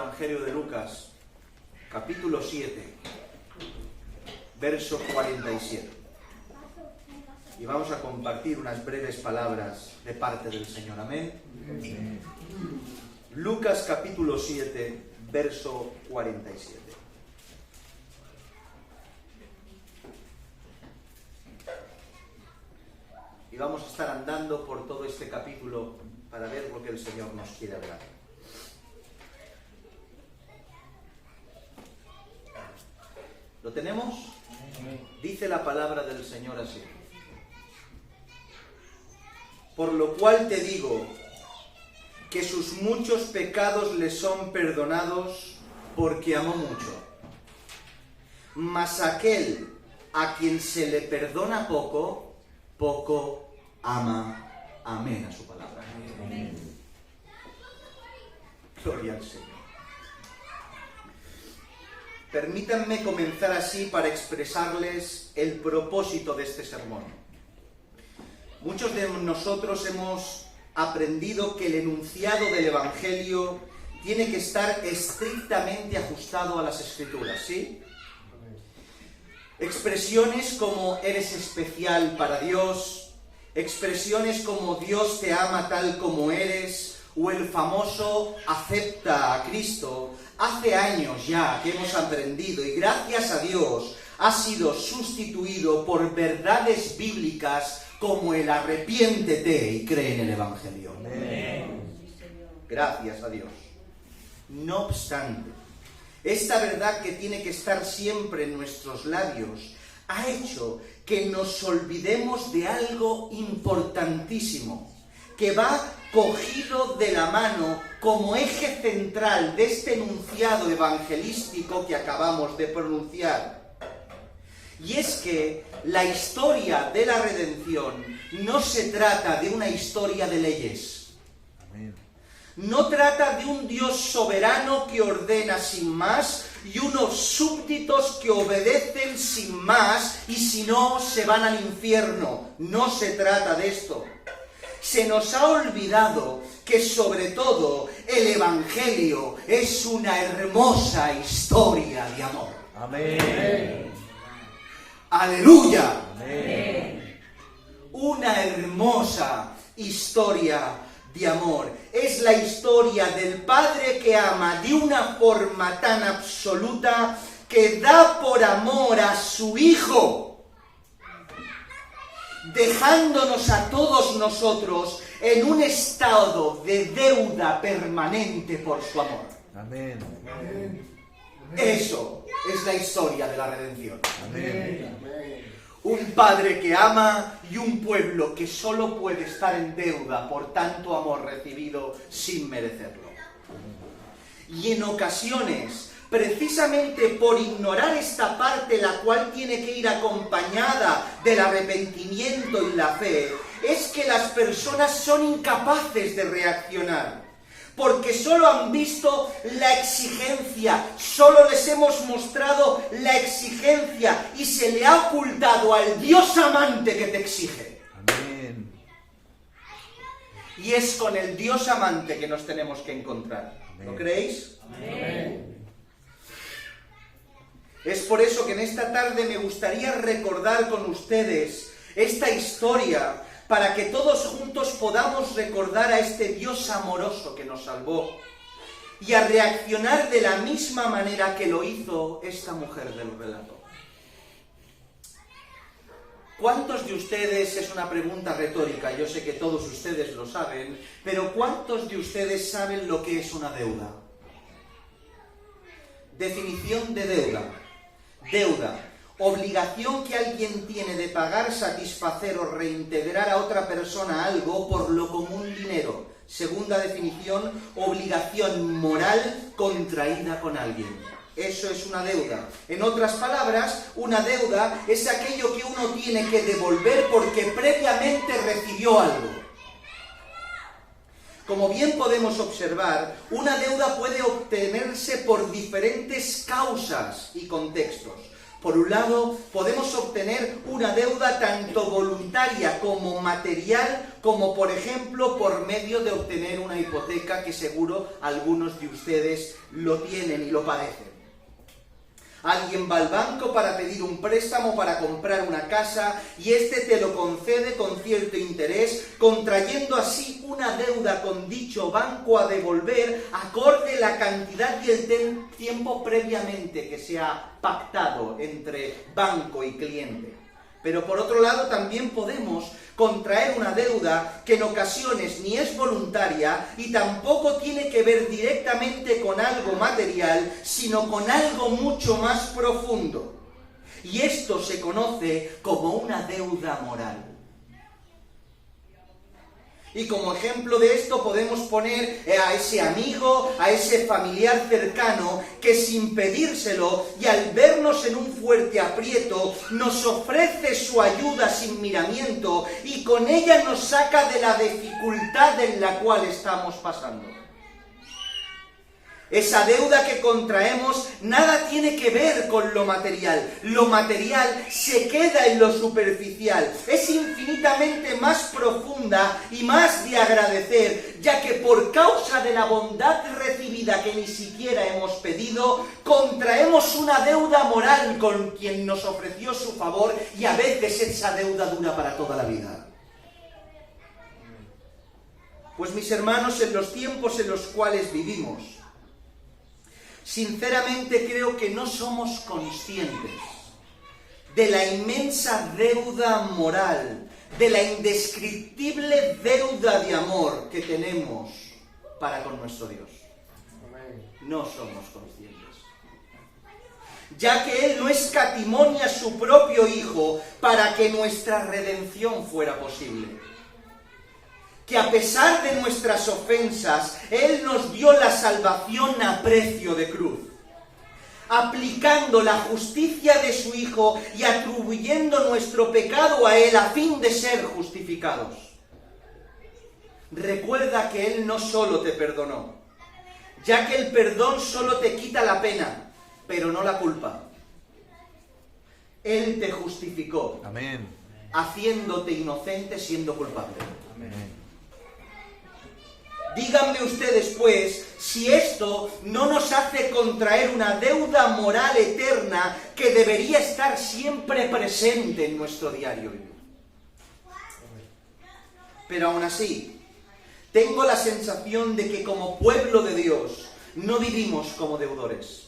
Evangelio de Lucas, capítulo 7, verso 47. Y vamos a compartir unas breves palabras de parte del Señor. Amén. Lucas capítulo 7, verso 47. Y vamos a estar andando por todo este capítulo para ver lo que el Señor nos quiere hablar. ¿Lo tenemos? Dice la palabra del Señor así: por lo cual te digo que sus muchos pecados le son perdonados, porque amó mucho. Mas aquel a quien se le perdona poco, poco ama. Amén a su palabra. Amén. Gloria al Señor. Permítanme comenzar así para expresarles el propósito de este sermón. Muchos de nosotros hemos aprendido que el enunciado del Evangelio tiene que estar estrictamente ajustado a las Escrituras, ¿sí? Expresiones como eres especial para Dios, expresiones como Dios te ama tal como eres, o el famoso acepta a Cristo, hace años ya que hemos aprendido y gracias a Dios ha sido sustituido por verdades bíblicas como el arrepiéntete y cree en el Evangelio. Amén. Gracias a Dios. No obstante, esta verdad que tiene que estar siempre en nuestros labios ha hecho que nos olvidemos de algo importantísimo, que va cogido de la mano como eje central de este enunciado evangelístico que acabamos de pronunciar. Y es que la historia de la redención no se trata de una historia de leyes. No trata de un Dios soberano que ordena sin más y unos súbditos que obedecen sin más y si no se van al infierno. No se trata de esto. Se nos ha olvidado que sobre todo el Evangelio es una hermosa historia de amor. Amén. ¡Aleluya! Amén. Una hermosa historia de amor. Es la historia del Padre que ama de una forma tan absoluta que da por amor a su Hijo, dejándonos a todos nosotros en un estado de deuda permanente por su amor. Amén. Eso es la historia de la redención. Amén. Un Padre que ama y un pueblo que solo puede estar en deuda por tanto amor recibido sin merecerlo. Y en ocasiones, precisamente por ignorar esta parte, la cual tiene que ir acompañada del arrepentimiento y la fe, es que las personas son incapaces de reaccionar. Porque solo han visto la exigencia, solo les hemos mostrado la exigencia y se le ha ocultado al Dios amante que te exige. Amén. Y es con el Dios amante que nos tenemos que encontrar. Amén. ¿No creéis? Amén. Es por eso que en esta tarde me gustaría recordar con ustedes esta historia, para que todos juntos podamos recordar a este Dios amoroso que nos salvó y a reaccionar de la misma manera que lo hizo esta mujer del relato. ¿Cuántos de ustedes, es una pregunta retórica, yo sé que todos ustedes lo saben, pero ¿cuántos de ustedes saben lo que es una deuda? Definición de deuda. Deuda. Obligación que alguien tiene de pagar, satisfacer o reintegrar a otra persona algo, por lo común dinero. Segunda definición, obligación moral contraída con alguien. Eso es una deuda. En otras palabras, una deuda es aquello que uno tiene que devolver porque previamente recibió algo. Como bien podemos observar, una deuda puede obtenerse por diferentes causas y contextos. Por un lado, podemos obtener una deuda tanto voluntaria como material, como por ejemplo por medio de obtener una hipoteca, que seguro algunos de ustedes lo tienen y lo padecen. Alguien va al banco para pedir un préstamo para comprar una casa y este te lo concede con cierto interés, contrayendo así una deuda con dicho banco a devolver acorde la cantidad y el tiempo previamente que se ha pactado entre banco y cliente. Pero por otro lado también podemos contraer una deuda que en ocasiones ni es voluntaria y tampoco tiene que ver directamente con algo material, sino con algo mucho más profundo. Y esto se conoce como una deuda moral. Y como ejemplo de esto podemos poner a ese amigo, a ese familiar cercano, que sin pedírselo y al vernos en un fuerte aprieto, nos ofrece su ayuda sin miramiento y con ella nos saca de la dificultad en la cual estamos pasando. Esa deuda que contraemos nada tiene que ver con lo material. Lo material se queda en lo superficial. Es infinitamente más profunda y más de agradecer, ya que por causa de la bondad recibida que ni siquiera hemos pedido, contraemos una deuda moral con quien nos ofreció su favor y a veces esa deuda dura para toda la vida. Pues mis hermanos, en los tiempos en los cuales vivimos, sinceramente creo que no somos conscientes de la inmensa deuda moral, de la indescriptible deuda de amor que tenemos para con nuestro Dios. No somos conscientes. Ya que Él no escatimó a su propio Hijo para que nuestra redención fuera posible. Que a pesar de nuestras ofensas, Él nos dio la salvación a precio de cruz, aplicando la justicia de su Hijo y atribuyendo nuestro pecado a Él a fin de ser justificados. Recuerda que Él no solo te perdonó, ya que el perdón solo te quita la pena, pero no la culpa. Él te justificó, Amén, haciéndote inocente siendo culpable. amén. Díganme ustedes, pues, si esto no nos hace contraer una deuda moral eterna que debería estar siempre presente en nuestro diario vivir. Pero aún así, tengo la sensación de que como pueblo de Dios no vivimos como deudores,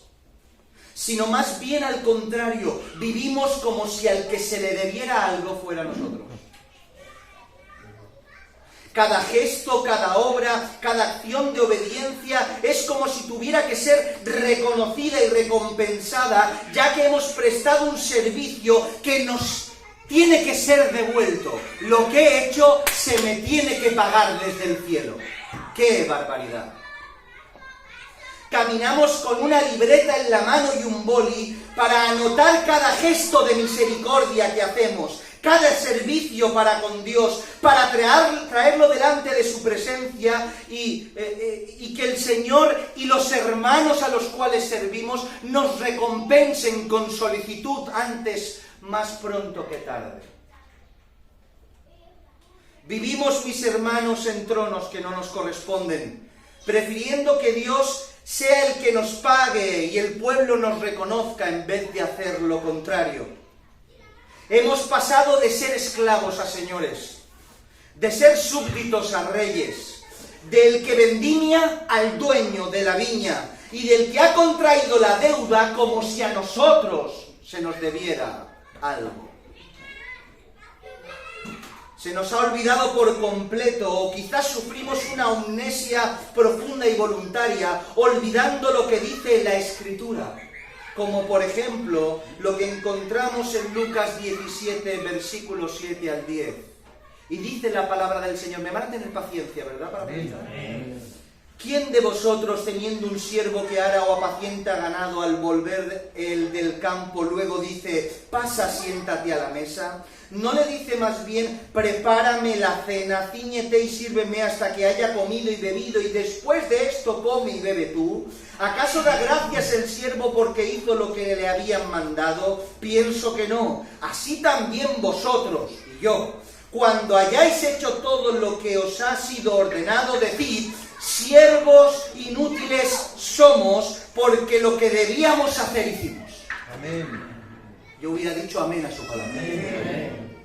sino más bien al contrario, vivimos como si al que se le debiera algo fuera nosotros. Cada gesto, cada obra, cada acción de obediencia es como si tuviera que ser reconocida y recompensada, ya que hemos prestado un servicio que nos tiene que ser devuelto. Lo que he hecho se me tiene que pagar desde el cielo. ¡Qué barbaridad! Caminamos con una libreta en la mano y un boli para anotar cada gesto de misericordia que hacemos, cada servicio para con Dios, para traerlo delante de su presencia y que el Señor y los hermanos a los cuales servimos nos recompensen con solicitud antes, más pronto que tarde. Vivimos, mis hermanos, en tronos que no nos corresponden, prefiriendo que Dios sea el que nos pague y el pueblo nos reconozca en vez de hacer lo contrario. Hemos pasado de ser esclavos a señores, de ser súbditos a reyes, del que vendimia al dueño de la viña y del que ha contraído la deuda como si a nosotros se nos debiera algo. Se nos ha olvidado por completo, o quizás sufrimos una amnesia profunda y voluntaria, olvidando lo que dice la Escritura. Como por ejemplo, lo que encontramos en Lucas 17, versículos 7 al 10. Y dice la palabra del Señor, me van a tener paciencia, ¿verdad? Para pensar. ¿Quién de vosotros, teniendo un siervo que ara o apacienta ganado, al volver el del campo, luego dice, pasa, siéntate a la mesa? ¿No le dice más bien, prepárame la cena, cíñete y sírveme hasta que haya comido y bebido, y después de esto come y bebe tú? ¿Acaso da gracias el siervo porque hizo lo que le habían mandado? Pienso que no. Así también vosotros y yo, cuando hayáis hecho todo lo que os ha sido ordenado, decid, siervos inútiles somos, porque lo que debíamos hacer hicimos. Amén. Yo hubiera dicho amén a su palabra. Amén.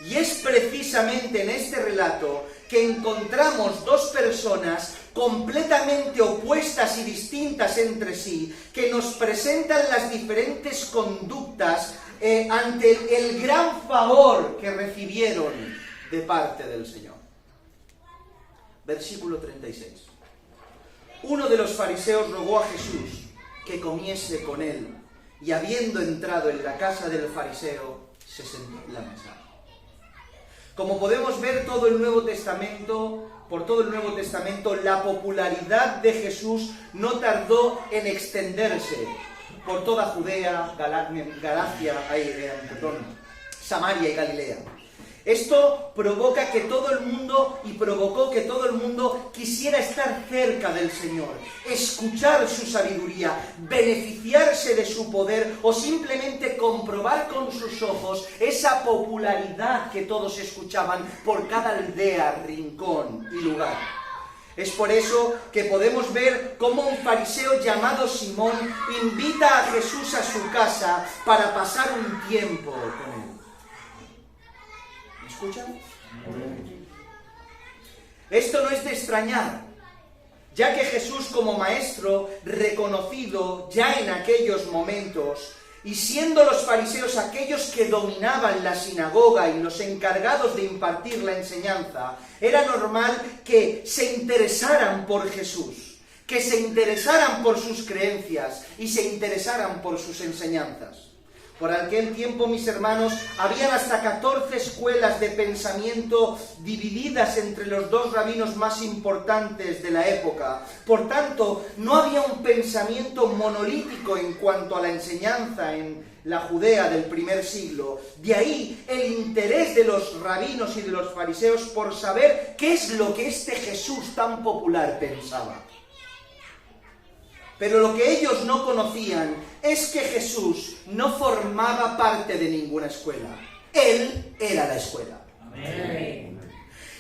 Y es precisamente en este relato que encontramos dos personas completamente opuestas y distintas entre sí, que nos presentan las diferentes conductas ante el gran favor que recibieron de parte del Señor. Versículo 36. Uno de los fariseos rogó a Jesús que comiese con él, y habiendo entrado en la casa del fariseo, se sentó en la mesa. Como podemos ver, por todo el Nuevo Testamento, la popularidad de Jesús no tardó en extenderse por toda Judea, Samaria y Galilea. Esto provocó que todo el mundo quisiera estar cerca del Señor, escuchar su sabiduría, beneficiarse de su poder o simplemente comprobar con sus ojos esa popularidad que todos escuchaban por cada aldea, rincón y lugar. Es por eso que podemos ver cómo un fariseo llamado Simón invita a Jesús a su casa para pasar un tiempo con él. ¿Escuchan? Esto no es de extrañar, ya que Jesús, como maestro reconocido ya en aquellos momentos, y siendo los fariseos aquellos que dominaban la sinagoga y los encargados de impartir la enseñanza, era normal que se interesaran por Jesús, que se interesaran por sus creencias y se interesaran por sus enseñanzas. Por aquel tiempo, mis hermanos, habían hasta 14 escuelas de pensamiento divididas entre los dos rabinos más importantes de la época. Por tanto, no había un pensamiento monolítico en cuanto a la enseñanza en la Judea del primer siglo. De ahí el interés de los rabinos y de los fariseos por saber qué es lo que este Jesús tan popular pensaba. Pero lo que ellos no conocían es que Jesús no formaba parte de ninguna escuela. Él era la escuela. Amén.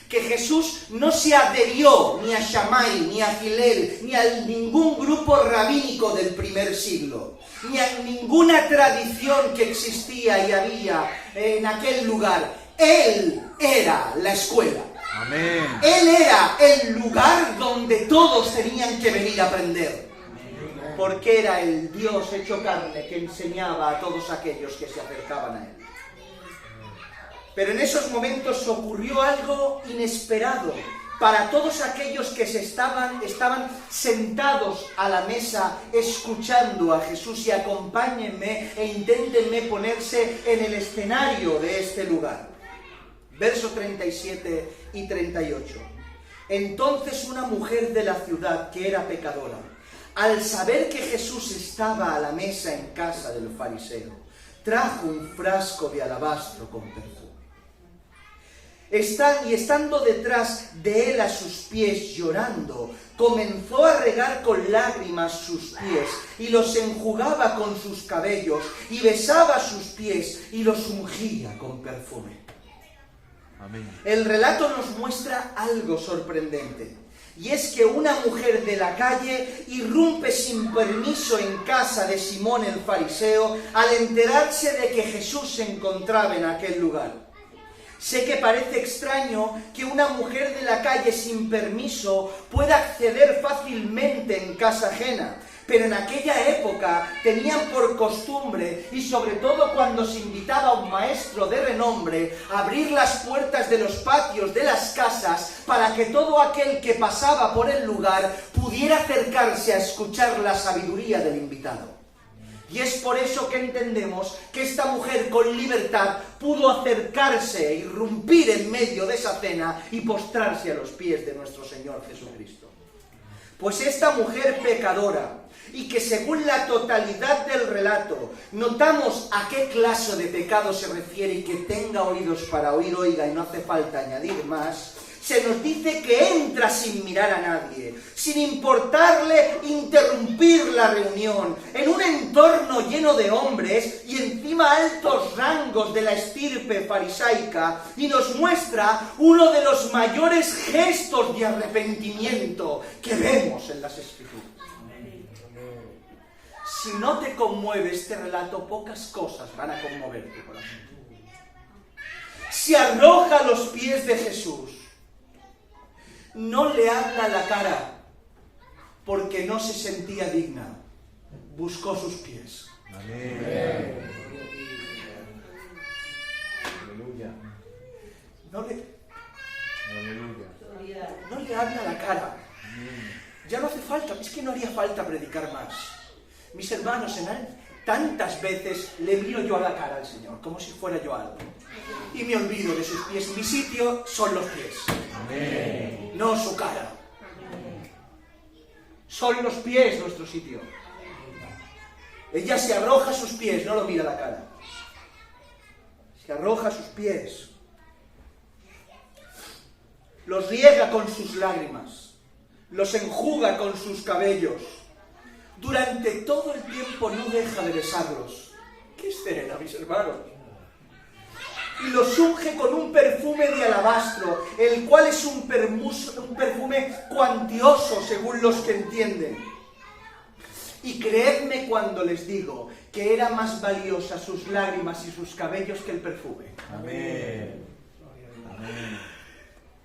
Que Jesús no se adherió ni a Shammai, ni a Hillel, ni a ningún grupo rabínico del primer siglo, ni a ninguna tradición que existía y había en aquel lugar. Él era la escuela. Amén. Él era el lugar donde todos tenían que venir a aprender. Porque era el Dios hecho carne que enseñaba a todos aquellos que se acercaban a Él. Pero en esos momentos ocurrió algo inesperado para todos aquellos que estaban sentados a la mesa escuchando a Jesús. Y acompáñenme e inténtenme ponerse en el escenario de este lugar. Versos 37 y 38. Entonces una mujer de la ciudad que era pecadora, al saber que Jesús estaba a la mesa en casa del fariseo, trajo un frasco de alabastro con perfume. Y estando detrás de él a sus pies llorando, comenzó a regar con lágrimas sus pies y los enjugaba con sus cabellos y besaba sus pies y los ungía con perfume. Amén. El relato nos muestra algo sorprendente. Y es que una mujer de la calle irrumpe sin permiso en casa de Simón el fariseo al enterarse de que Jesús se encontraba en aquel lugar. Sé que parece extraño que una mujer de la calle sin permiso pueda acceder fácilmente en casa ajena, pero en aquella época tenían por costumbre, y sobre todo cuando se invitaba a un maestro de renombre, abrir las puertas de los patios de las casas para que todo aquel que pasaba por el lugar pudiera acercarse a escuchar la sabiduría del invitado. Y es por eso que entendemos que esta mujer con libertad pudo acercarse, irrumpir en medio de esa cena y postrarse a los pies de nuestro Señor Jesucristo. Pues esta mujer pecadora, y que según la totalidad del relato notamos a qué clase de pecado se refiere y que tenga oídos para oír, oiga, y no hace falta añadir más, se nos dice que entra sin mirar a nadie, sin importarle interrumpir la reunión, en un entorno lleno de hombres y encima altos rangos de la estirpe farisaica, y nos muestra uno de los mayores gestos de arrepentimiento que vemos en las Escrituras. Si no te conmueve este relato, pocas cosas van a conmoverte, corazón. Se arroja a los pies de Jesús. No le habla la cara, porque no se sentía digna. Buscó sus pies. Amén. Aleluya. No le Aleluya. habla la cara. Ya no hace falta, es que no haría falta predicar más. Mis hermanos, tantas veces le miro yo a la cara al Señor, como si fuera yo algo. Y me olvido de sus pies. Mi sitio son los pies. Amén. No su cara. Son los pies nuestro sitio. Ella se arroja a sus pies, no lo mira a la cara. Se arroja a sus pies. Los riega con sus lágrimas. Los enjuga con sus cabellos. Durante todo el tiempo no deja de besarlos. ¡Qué escena, mis hermanos! Y los unge con un perfume de alabastro, el cual es un perfume cuantioso, según los que entienden. Y creedme cuando les digo que era más valiosa sus lágrimas y sus cabellos que el perfume. Amén. Amén.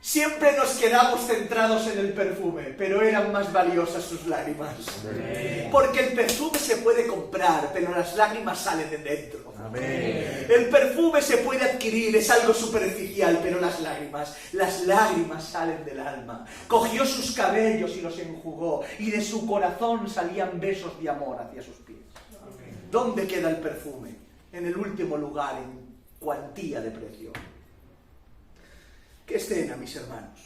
Siempre nos quedamos centrados en el perfume, pero eran más valiosas sus lágrimas. Amén. Porque el perfume se puede comprar, pero las lágrimas salen de dentro. Amén. El perfume se puede adquirir, es algo superficial, pero las lágrimas salen del alma. Cogió sus cabellos y los enjugó, y de su corazón salían besos de amor hacia sus pies. Amén. ¿Dónde queda el perfume? En el último lugar, en cuantía de precio. ¿Qué escena, mis hermanos?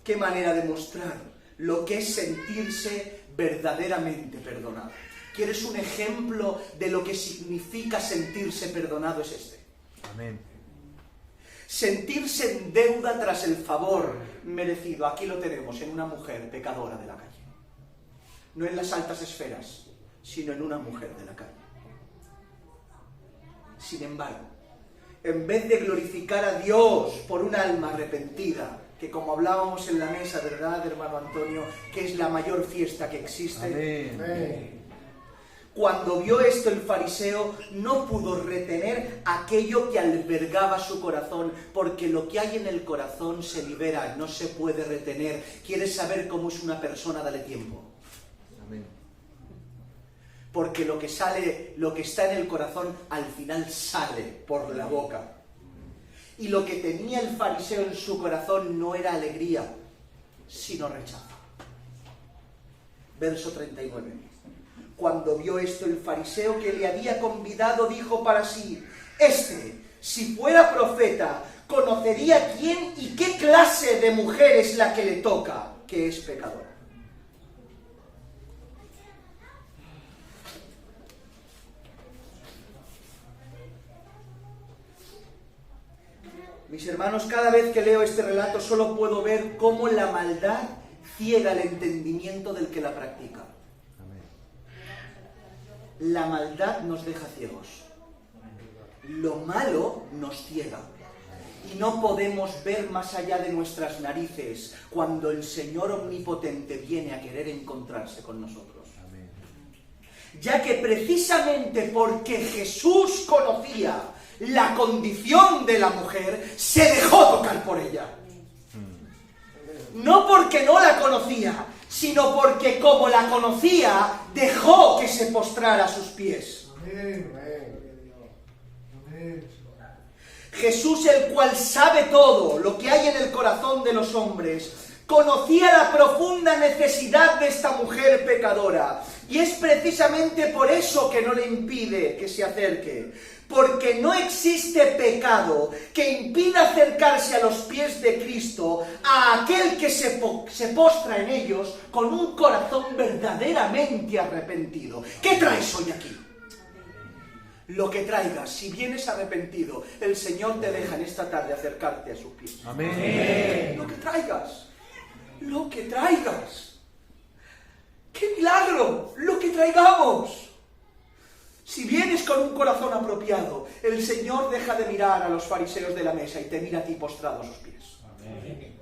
¿Qué manera de mostrar lo que es sentirse verdaderamente perdonado? ¿Quieres un ejemplo de lo que significa sentirse perdonado? Es este. Amén. Sentirse en deuda tras el favor merecido. Aquí lo tenemos, en una mujer pecadora de la calle. No en las altas esferas, sino en una mujer de la calle. Sin embargo, en vez de glorificar a Dios por un alma arrepentida, que como hablábamos en la mesa, ¿verdad, hermano Antonio? Que es la mayor fiesta que existe. Amén. Cuando vio esto el fariseo, no pudo retener aquello que albergaba su corazón, porque lo que hay en el corazón se libera, no se puede retener. ¿Quieres saber cómo es una persona? Dale tiempo. Amén. Porque lo que está en el corazón, al final sale por la boca. Y lo que tenía el fariseo en su corazón no era alegría, sino rechazo. Verso 39. Cuando vio esto el fariseo que le había convidado, dijo para sí: si fuera profeta, conocería quién y qué clase de mujer es la que le toca, que es pecadora. Mis hermanos, cada vez que leo este relato solo puedo ver cómo la maldad ciega el entendimiento del que la practica. Amén. La maldad nos deja ciegos. Lo malo nos ciega. Y no podemos ver más allá de nuestras narices cuando el Señor Omnipotente viene a querer encontrarse con nosotros. Amén. Ya que precisamente porque Jesús conocía la condición de la mujer, se dejó tocar por ella. No porque no la conocía, sino porque como la conocía, dejó que se postrara a sus pies. Jesús, el cual sabe todo lo que hay en el corazón de los hombres, conocía la profunda necesidad de esta mujer pecadora. Y es precisamente por eso que no le impide que se acerque. Porque no existe pecado que impida acercarse a los pies de Cristo a aquel que se postra en ellos con un corazón verdaderamente arrepentido. ¿Qué traes hoy aquí? Lo que traigas, si vienes arrepentido, el Señor te deja en esta tarde acercarte a sus pies. Amén. Lo que traigas. Lo que traigas. ¡Qué milagro! Lo que traigamos. Si vienes con un corazón apropiado, el Señor deja de mirar a los fariseos de la mesa y te mira a ti postrado a sus pies. Amén.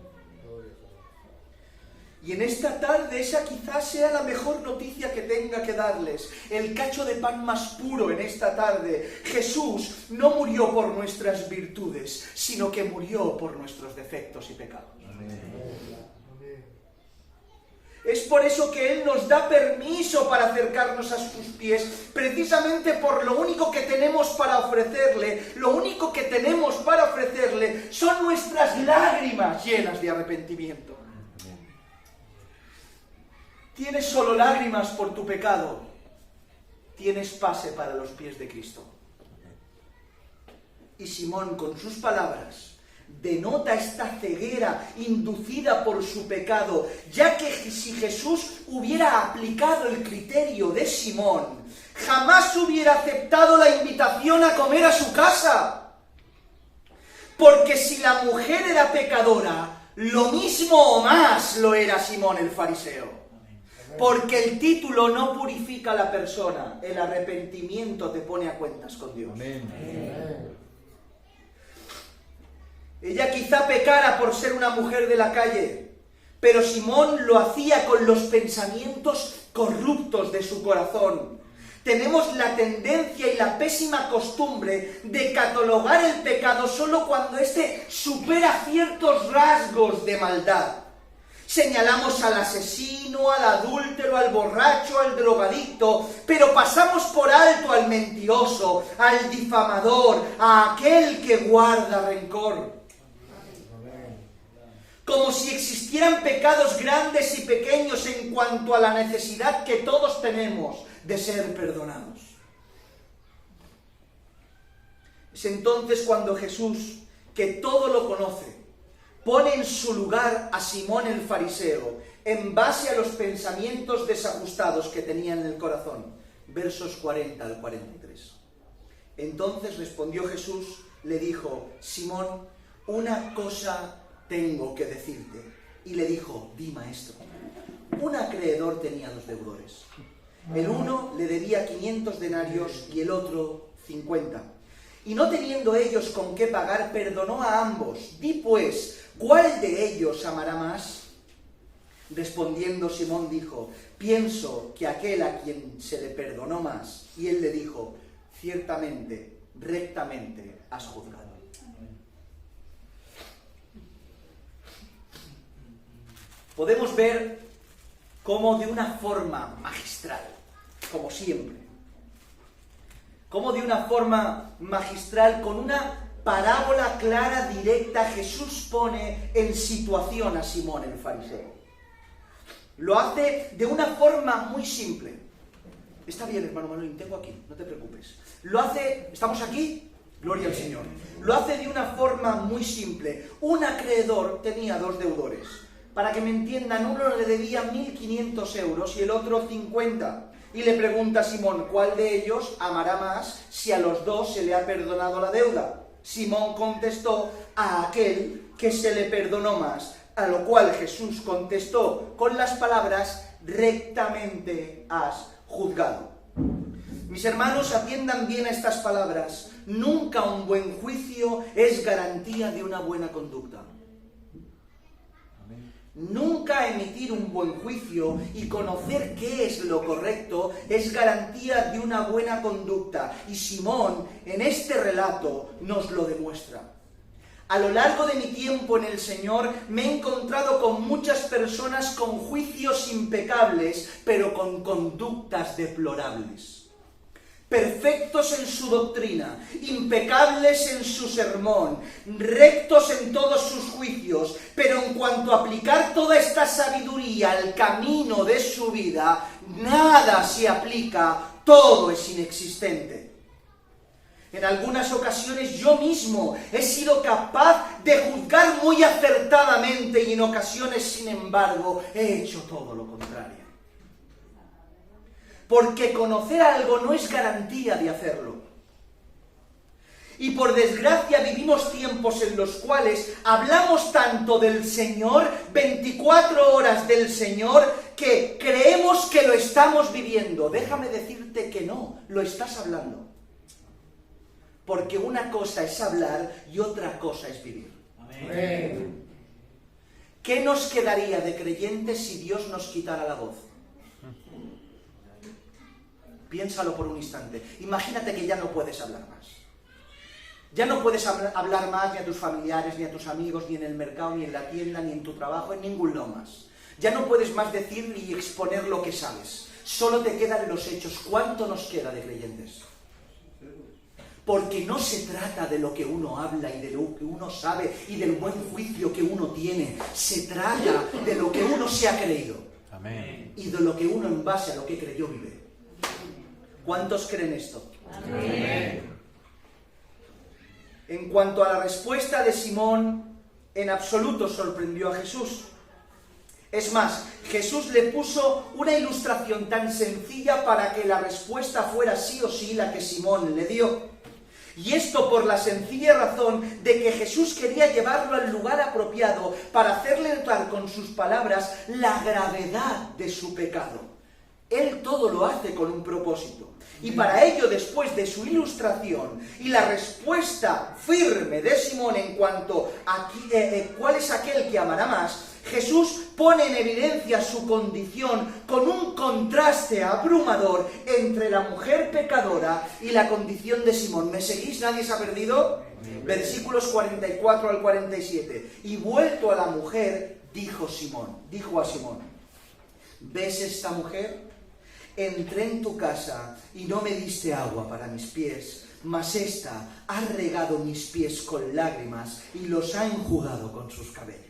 Y en esta tarde esa quizás sea la mejor noticia que tenga que darles. El cacho de pan más puro en esta tarde. Jesús no murió por nuestras virtudes, sino que murió por nuestros defectos y pecados. Amén. Es por eso que Él nos da permiso para acercarnos a sus pies, precisamente por lo único que tenemos para ofrecerle. Lo único que tenemos para ofrecerle son nuestras lágrimas llenas de arrepentimiento. Tienes solo lágrimas por tu pecado. Tienes pase para los pies de Cristo. Y Simón, con sus palabras, denota esta ceguera inducida por su pecado, ya que si Jesús hubiera aplicado el criterio de Simón, jamás hubiera aceptado la invitación a comer a su casa. Porque si la mujer era pecadora, lo mismo o más lo era Simón el fariseo. Porque el título no purifica a la persona, el arrepentimiento te pone a cuentas con Dios. Amén. Ella quizá pecara por ser una mujer de la calle, pero Simón lo hacía con los pensamientos corruptos de su corazón. Tenemos la tendencia y la pésima costumbre de catalogar el pecado solo cuando éste supera ciertos rasgos de maldad. Señalamos al asesino, al adúltero, al borracho, al drogadicto, pero pasamos por alto al mentiroso, al difamador, a aquel que guarda rencor. Como si existieran pecados grandes y pequeños en cuanto a la necesidad que todos tenemos de ser perdonados. Es entonces cuando Jesús, que todo lo conoce, pone en su lugar a Simón el fariseo, en base a los pensamientos desajustados que tenía en el corazón. Versos 40 al 43. Entonces respondió Jesús, le dijo: Simón, una cosa tengo que decirte. Y le dijo: di, maestro. Un acreedor tenía 2 deudores. El uno le debía 500 denarios y el otro 50. Y no teniendo ellos con qué pagar, perdonó a ambos. Di pues, ¿cuál de ellos amará más? Respondiendo Simón dijo: pienso que aquel a quien se le perdonó más. Y él le dijo: ciertamente, rectamente has juzgado. Podemos ver cómo de una forma magistral, como siempre, cómo de una forma magistral, con una parábola clara, directa, Jesús pone en situación a Simón el fariseo. Lo hace de una forma muy simple. Está bien, hermano Manuel, tengo aquí, no te preocupes. Lo hace, ¿estamos aquí? Gloria al Señor. Lo hace de una forma muy simple. Un acreedor tenía 2 deudores. Para que me entiendan, uno le debía 1.500 euros y el otro 50. Y le pregunta a Simón, ¿cuál de ellos amará más si a los 2 se le ha perdonado la deuda? Simón contestó: a aquel que se le perdonó más. A lo cual Jesús contestó con las palabras: rectamente has juzgado. Mis hermanos, atiendan bien a estas palabras. Nunca un buen juicio es garantía de una buena conducta. Nunca emitir un buen juicio y conocer qué es lo correcto es garantía de una buena conducta. Y Simón, en este relato, nos lo demuestra. A lo largo de mi tiempo en el Señor, me he encontrado con muchas personas con juicios impecables, pero con conductas deplorables. perfectos en su doctrina, impecables en su sermón, rectos en todos sus juicios, pero en cuanto a aplicar toda esta sabiduría al camino de su vida, nada se aplica, todo es inexistente. En algunas ocasiones yo mismo he sido capaz de juzgar muy acertadamente y en ocasiones, sin embargo, he hecho todo lo contrario. Porque conocer algo no es garantía de hacerlo. Y por desgracia vivimos tiempos en los cuales hablamos tanto del Señor, 24 horas del Señor, que creemos que lo estamos viviendo. Déjame decirte que no, lo estás hablando. Porque una cosa es hablar y otra cosa es vivir. Amén. ¿Qué nos quedaría de creyentes si Dios nos quitara la voz? Piénsalo por un instante. Imagínate que ya no puedes hablar más. Ya no puedes hablar más ni a tus familiares, ni a tus amigos, ni en el mercado, ni en la tienda, ni en tu trabajo, en ningún lado más. Ya no puedes más decir ni exponer lo que sabes. Solo te quedan los hechos. ¿Cuánto nos queda de creyentes? Porque no se trata de lo que uno habla y de lo que uno sabe y del buen juicio que uno tiene. Se trata de lo que uno se ha creído. Amén. Y de lo que uno en base a lo que creyó vive. ¿Cuántos creen esto? Amén. En cuanto a la respuesta de Simón, en absoluto sorprendió a Jesús. Es más, Jesús le puso una ilustración tan sencilla para que la respuesta fuera sí o sí la que Simón le dio. Y esto por la sencilla razón de que Jesús quería llevarlo al lugar apropiado para hacerle notar con sus palabras la gravedad de su pecado. Él todo lo hace con un propósito. Y para ello, después de su ilustración y la respuesta firme de Simón en cuanto a cuál es aquel que amará más, Jesús pone en evidencia su condición con un contraste abrumador entre la mujer pecadora y la condición de Simón. ¿Me seguís? ¿Nadie se ha perdido? Versículos 44 al 47. Y vuelto a la mujer, dijo a Simón, ¿ves esta mujer? Entré en tu casa y no me diste agua para mis pies, mas ésta ha regado mis pies con lágrimas y los ha enjugado con sus cabellos.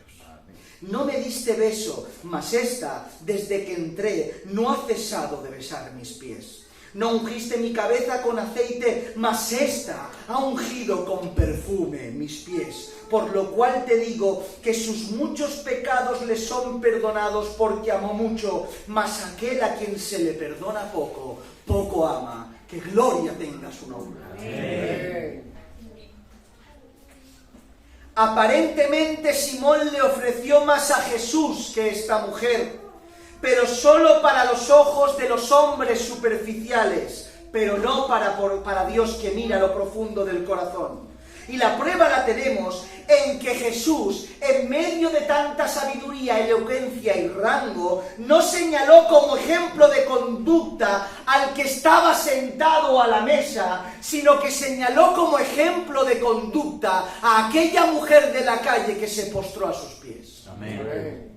No me diste beso, mas ésta, desde que entré, no ha cesado de besar mis pies. No ungiste mi cabeza con aceite, mas ésta ha ungido con perfume mis pies. Por lo cual te digo que sus muchos pecados le son perdonados porque amó mucho, mas aquel a quien se le perdona poco, poco ama. Que gloria tenga su nombre. Amén. Aparentemente Simón le ofreció más a Jesús que esta mujer, pero solo para los ojos de los hombres superficiales, pero no para Dios que mira lo profundo del corazón. Y la prueba la tenemos en que Jesús, en medio de tanta sabiduría, elocuencia y rango, no señaló como ejemplo de conducta al que estaba sentado a la mesa, sino que señaló como ejemplo de conducta a aquella mujer de la calle que se postró a sus pies. Amén.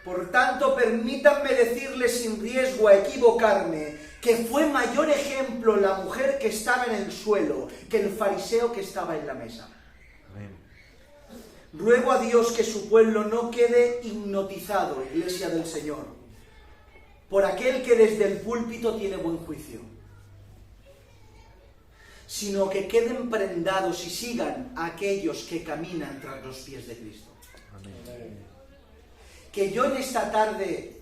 Por tanto, permítanme decirles sin riesgo a equivocarme, que fue mayor ejemplo la mujer que estaba en el suelo que el fariseo que estaba en la mesa. Amén. Ruego a Dios que su pueblo no quede hipnotizado, Iglesia del Señor, por aquel que desde el púlpito tiene buen juicio, sino que queden prendados y sigan a aquellos que caminan tras los pies de Cristo. Amén. Que yo en esta tarde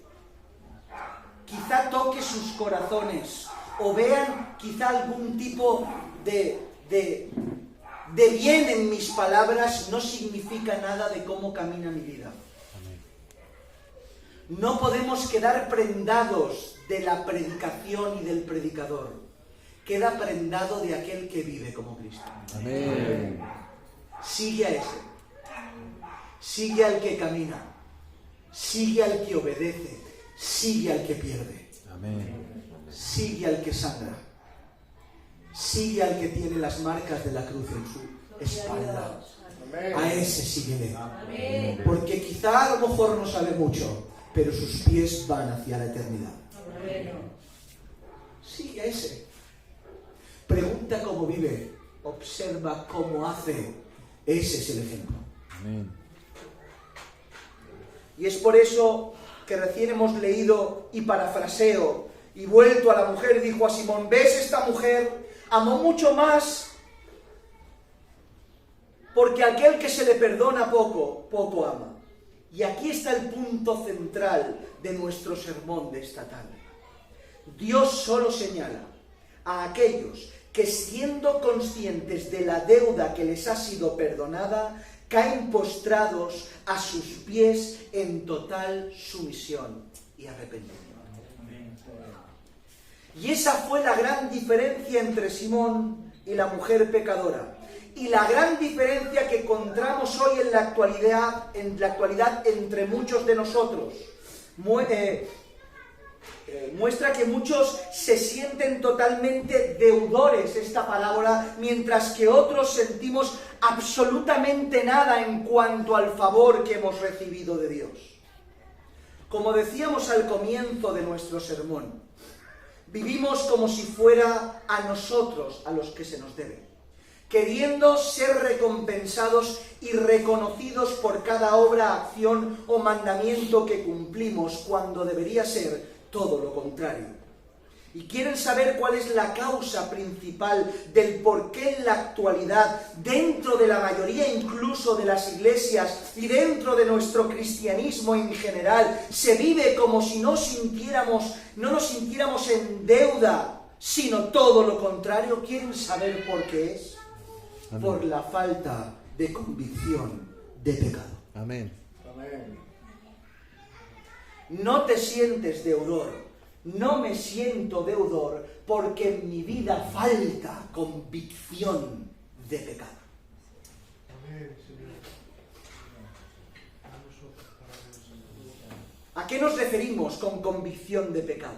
quizá toque sus corazones o vean quizá algún tipo de bien en mis palabras, no significa nada de cómo camina mi vida. No podemos quedar prendados de la predicación y del predicador. Queda prendado de aquel que vive como Cristo. Amén. Sigue a ese. Sigue al que camina. Sigue al que obedece. Sigue al que pierde. Amén. Sigue al que sangra. Sigue al que tiene las marcas de la cruz en su espalda. A ese síguele. Porque quizá a lo mejor no sabe mucho, pero sus pies van hacia la eternidad. Sí, a ese. Pregunta cómo vive, observa cómo hace. Ese es el ejemplo. Amén. Y es por eso que recién hemos leído y parafraseo y vuelto a la mujer, dijo a Simón, ¿ves esta mujer? Amó mucho más, porque aquel que se le perdona poco, poco ama. Y aquí está el punto central de nuestro sermón de esta tarde. Dios solo señala a aquellos que, siendo conscientes de la deuda que les ha sido perdonada, caen postrados a sus pies en total sumisión y arrepentimiento. Y esa fue la gran diferencia entre Simón y la mujer pecadora. Y la gran diferencia que encontramos hoy en la actualidad entre muchos de nosotros. Muestra que muchos se sienten totalmente deudores esta parábola, mientras que otros sentimos absolutamente nada en cuanto al favor que hemos recibido de Dios. Como decíamos al comienzo de nuestro sermón, vivimos como si fuera a nosotros a los que se nos debe, queriendo ser recompensados y reconocidos por cada obra, acción o mandamiento que cumplimos, cuando debería ser todo lo contrario. Y quieren saber cuál es la causa principal del por qué en la actualidad, dentro de la mayoría incluso de las iglesias y dentro de nuestro cristianismo en general, se vive como si no nos sintiéramos en deuda, sino todo lo contrario. ¿Quieren saber por qué es? Amén. Por la falta de convicción de pecado. Amén. No te sientes deudor. No me siento deudor porque en mi vida falta convicción de pecado. ¿A qué nos referimos con convicción de pecado?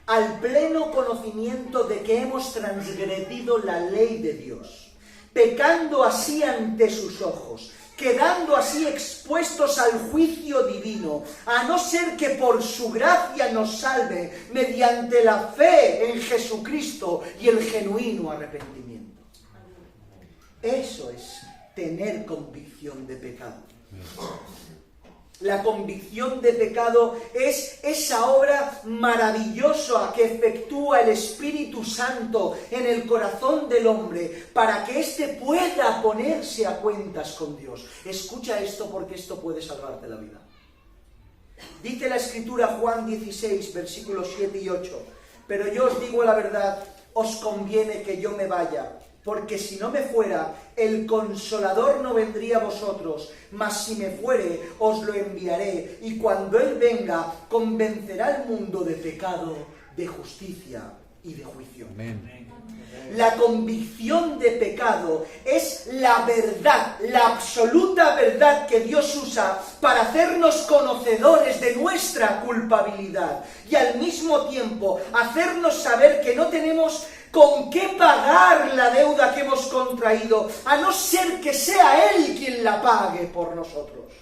Al pleno conocimiento de que hemos transgredido la ley de Dios, pecando así ante sus ojos, quedando así expuestos al juicio divino, a no ser que por su gracia nos salve mediante la fe en Jesucristo y el genuino arrepentimiento. Eso es tener convicción de pecado. La convicción de pecado es esa obra maravillosa que efectúa el Espíritu Santo en el corazón del hombre para que éste pueda ponerse a cuentas con Dios. Escucha esto, porque esto puede salvarte la vida. Dice la Escritura, Juan 16, versículos 7 y 8, pero yo os digo la verdad, os conviene que yo me vaya, porque si no me fuera, el Consolador no vendría a vosotros, mas si me fuere, os lo enviaré, y cuando Él venga, convencerá al mundo de pecado, de justicia y de juicio. Amén. La convicción de pecado es la verdad, la absoluta verdad que Dios usa para hacernos conocedores de nuestra culpabilidad y al mismo tiempo hacernos saber que no tenemos con qué pagar la deuda que hemos contraído, a no ser que sea Él quien la pague por nosotros.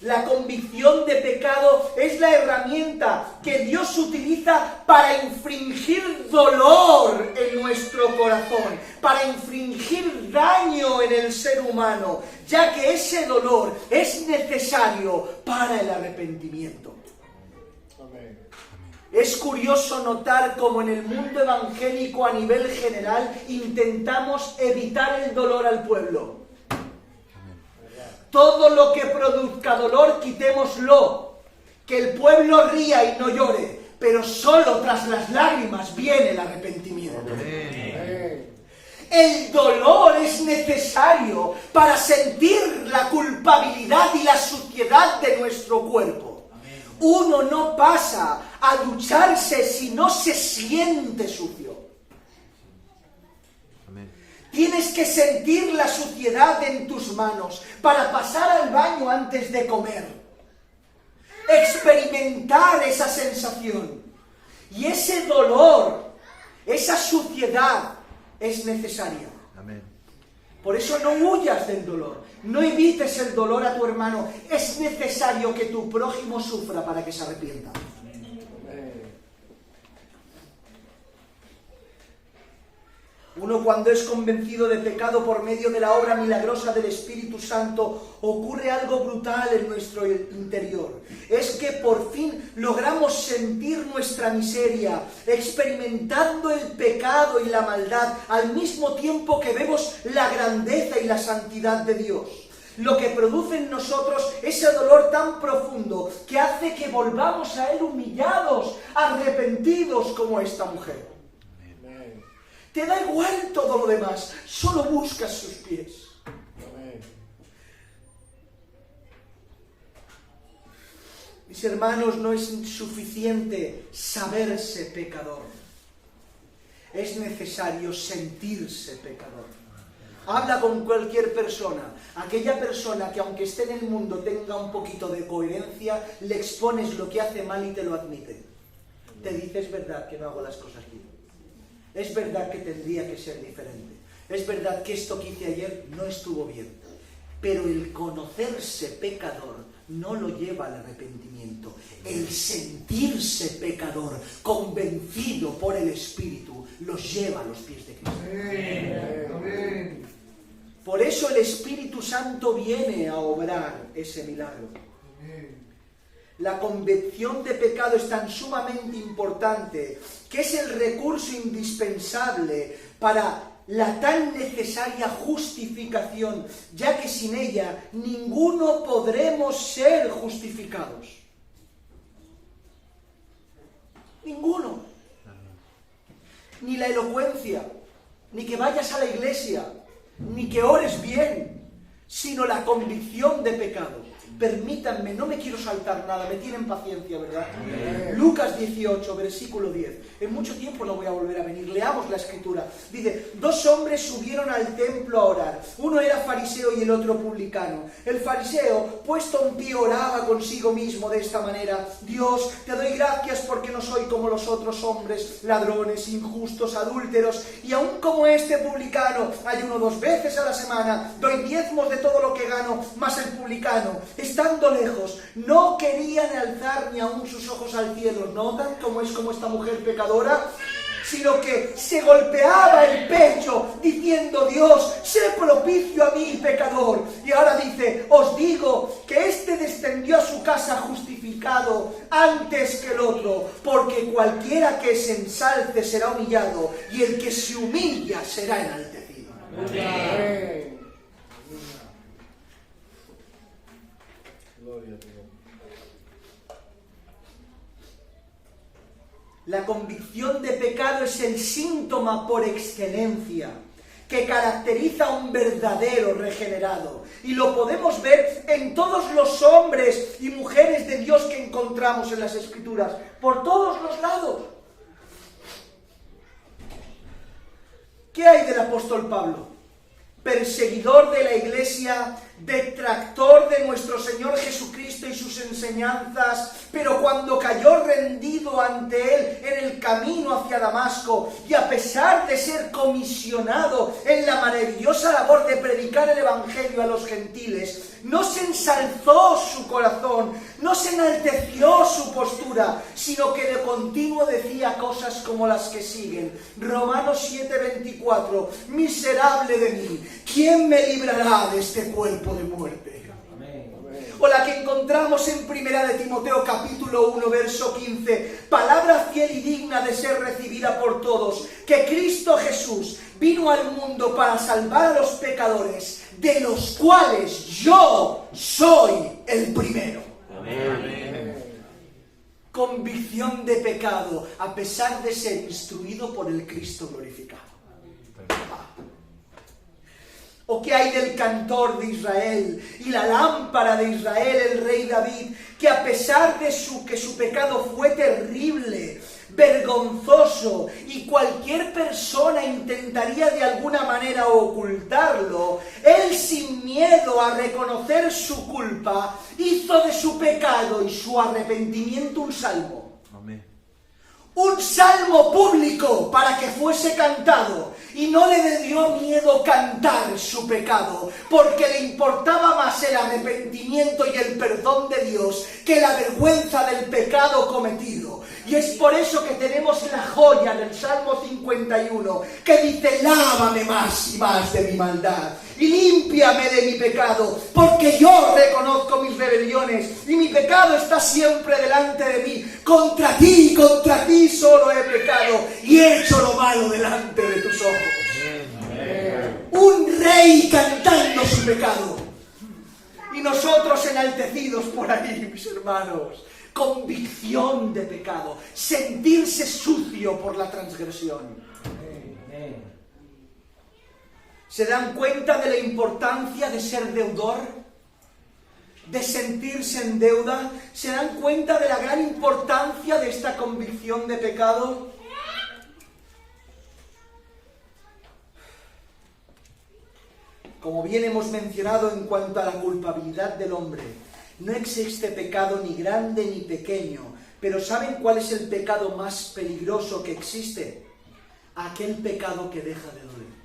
La convicción de pecado es la herramienta que Dios utiliza para infringir dolor en nuestro corazón, para infringir daño en el ser humano, ya que ese dolor es necesario para el arrepentimiento. Es curioso notar cómo en el mundo evangélico a nivel general intentamos evitar el dolor al pueblo. Todo lo que produzca dolor, quitémoslo. Que el pueblo ría y no llore, pero solo tras las lágrimas viene el arrepentimiento. El dolor es necesario para sentir la culpabilidad y la suciedad de nuestro cuerpo. Uno no pasa a ducharse si no se siente sucio. Amén. Tienes que sentir la suciedad en tus manos para pasar al baño antes de comer. Experimentar esa sensación. Y ese dolor, esa suciedad es necesaria. Amén. Por eso no huyas del dolor, no evites el dolor a tu hermano. Es necesario que tu prójimo sufra para que se arrepienta. Uno, cuando es convencido de pecado por medio de la obra milagrosa del Espíritu Santo, ocurre algo brutal en nuestro interior. Es que por fin logramos sentir nuestra miseria, experimentando el pecado y la maldad, al mismo tiempo que vemos la grandeza y la santidad de Dios. Lo que produce en nosotros ese dolor tan profundo que hace que volvamos a Él humillados, arrepentidos como esta mujer. Te da igual todo lo demás, solo buscas sus pies. Mis hermanos, no es suficiente saberse pecador. Es necesario sentirse pecador. Habla con cualquier persona. Aquella persona que aunque esté en el mundo tenga un poquito de coherencia, le expones lo que hace mal y te lo admite. Te dice, es verdad que no hago las cosas bien. Es verdad que tendría que ser diferente. Es verdad que esto que hice ayer no estuvo bien. Pero el conocerse pecador no lo lleva al arrepentimiento. El sentirse pecador, convencido por el Espíritu, los lleva a los pies de Cristo. Amén. Por eso el Espíritu Santo viene a obrar ese milagro. La convicción de pecado es tan sumamente importante que es el recurso indispensable para la tan necesaria justificación, ya que sin ella ninguno podremos ser justificados. Ninguno. Ni la elocuencia, ni que vayas a la iglesia, ni que ores bien, sino la convicción de pecado. Permítanme, no me quiero saltar nada, me tienen paciencia, ¿verdad? Amén. Lucas 18, versículo 10. En mucho tiempo no voy a volver a venir, leamos la escritura. Dice, 2 hombres subieron al templo a orar. Uno era fariseo y el otro publicano. El fariseo, puesto en pie, oraba consigo mismo de esta manera. Dios, te doy gracias porque no soy como los otros hombres, ladrones, injustos, adúlteros, y aún como este publicano, ayuno 2 veces a la semana, doy diezmos de todo lo que gano, más el publicano, estando lejos, no querían alzar ni aún sus ojos al cielo. ¿Notan cómo es como esta mujer pecadora? Sino que se golpeaba el pecho diciendo, Dios, sé propicio a mí, pecador. Y ahora dice, os digo que este descendió a su casa justificado antes que el otro, porque cualquiera que se ensalce será humillado, y el que se humilla será enaltecido. Amén. La convicción de pecado es el síntoma por excelencia que caracteriza a un verdadero regenerado. Y lo podemos ver en todos los hombres y mujeres de Dios que encontramos en las Escrituras, por todos los lados. ¿Qué hay del apóstol Pablo? Perseguidor de la iglesia, detractor de nuestro Señor Jesucristo y sus enseñanzas, pero cuando cayó rendido ante Él en el camino hacia Damasco, y a pesar de ser comisionado en la maravillosa labor de predicar el Evangelio a los gentiles, no se ensalzó su corazón, no se enalteció su postura, sino que de continuo decía cosas como las que siguen. Romanos 7:24, miserable de mí, ¿quién me librará de este cuerpo de muerte? Amén. O la que encontramos en 1 de Timoteo capítulo 1 verso 15, palabra fiel y digna de ser recibida por todos, que Cristo Jesús vino al mundo para salvar a los pecadores, de los cuales yo soy el primero. Amén. Convicción de pecado, a pesar de ser instruido por el Cristo glorificado. ¿O qué hay del cantor de Israel y la lámpara de Israel, el rey David, que a pesar de que su pecado fue terrible, vergonzoso, y cualquier persona intentaría de alguna manera ocultarlo, él sin miedo a reconocer su culpa, hizo de su pecado y su arrepentimiento un salmo? Amén. un salmo público para que fuese cantado, y no le dio miedo cantar su pecado, porque le importaba más el arrepentimiento y el perdón de Dios que la vergüenza del pecado cometido. Y es por eso que tenemos la joya del Salmo 51, que dice: lávame más y más de mi maldad, y límpiame de mi pecado, porque yo reconozco mis rebeliones, y mi pecado está siempre delante de mí. Contra ti solo he pecado, y he hecho lo malo delante de tus ojos. Un rey cantando su pecado, y nosotros enaltecidos por ahí, mis hermanos. Convicción de pecado, sentirse sucio por la transgresión. ¿Se dan cuenta de la importancia de ser deudor? ¿De sentirse en deuda? ¿Se dan cuenta de la gran importancia de esta convicción de pecado? Como bien hemos mencionado en cuanto a la culpabilidad del hombre, no existe pecado ni grande ni pequeño, pero ¿saben cuál es el pecado más peligroso que existe? Aquel pecado que deja de doler.